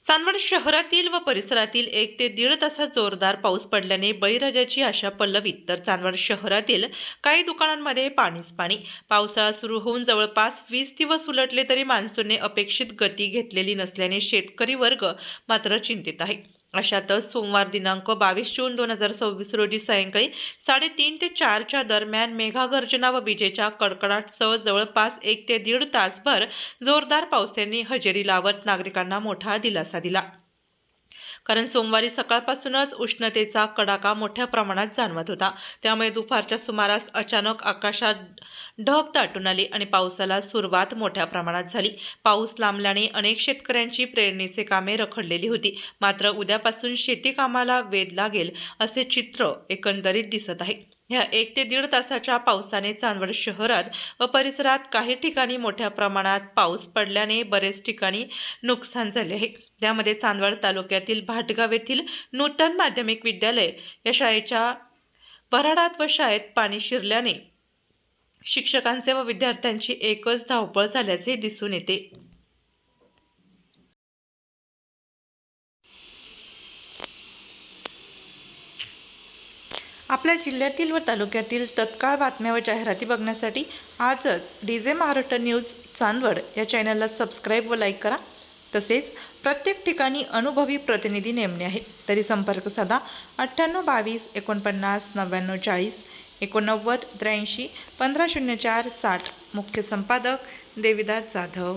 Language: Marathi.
चांदवड शहरातील व परिसरातील 1 ते दीड तासात जोरदार पाऊस पडल्याने बळीराजाची आशा पल्लवीत, तर चांदवड शहरातील काही दुकानांमध्ये पाणीच पाणी. पावसाळा सुरू होऊन जवळपास 20 दिवस उलटले तरी मान्सूनने अपेक्षित गती घेतलेली नसल्याने शेतकरी वर्ग मात्र चिंतित आहे. अशातच सोमवार दिनांक 22 जून 2026 रोजी सायंकाळी 3:30 ते 4च्या दरम्यान मेघगर्जना व विजेच्या कडकडाटासह जवळपास 1 ते दीड तासभर जोरदार पावसाने हजेरी लावत नागरिकांना मोठा दिलासा दिला. कारण सोमवारी सकाळपासूनच उष्णतेचा कडाका मोठ्या प्रमाणात जाणवत होता. त्यामुळे दुपारच्या सुमारास अचानक आकाशात ढग दाटून आले आणि पावसाला सुरुवात मोठ्या प्रमाणात झाली. पाऊस लांबल्याने अनेक शेतकऱ्यांची पेरणीचे कामे रखडलेली होती. मात्र उद्यापासून शेती कामाला वेध लागेल असे चित्र एकंदरीत दिसत आहे. ह्या 1 ते दीड तासाच्या पावसाने चांदवड शहरात व परिसरात काही ठिकाणी मोठ्या प्रमाणात पाऊस पडल्याने बरेच ठिकाणी नुकसान झाले आहे. त्यामध्ये चांदवड तालुक्यातील भाटगाव येथील नूतन माध्यमिक विद्यालय या शाळेच्या भराडात व शाळेत पाणी शिरल्याने शिक्षकांचे व विद्यार्थ्यांची एकच धावपळ झाल्याचे दिसून येते. आपल्या जिल्ह्यातील व तालुक्यातील तत्काळ बातम्या व जाहिराती बघण्यासाठी आजच DJ महाराष्ट्र न्यूज चांदवड या चॅनलला सबस्क्राईब व लाईक करा. तसेच प्रत्येक ठिकाणी अनुभवी प्रतिनिधी नेमणे आहे, तरी संपर्क साधा 9822 49 99 40 89 83 1504 60. मुख्य संपादक देविदास जाधव.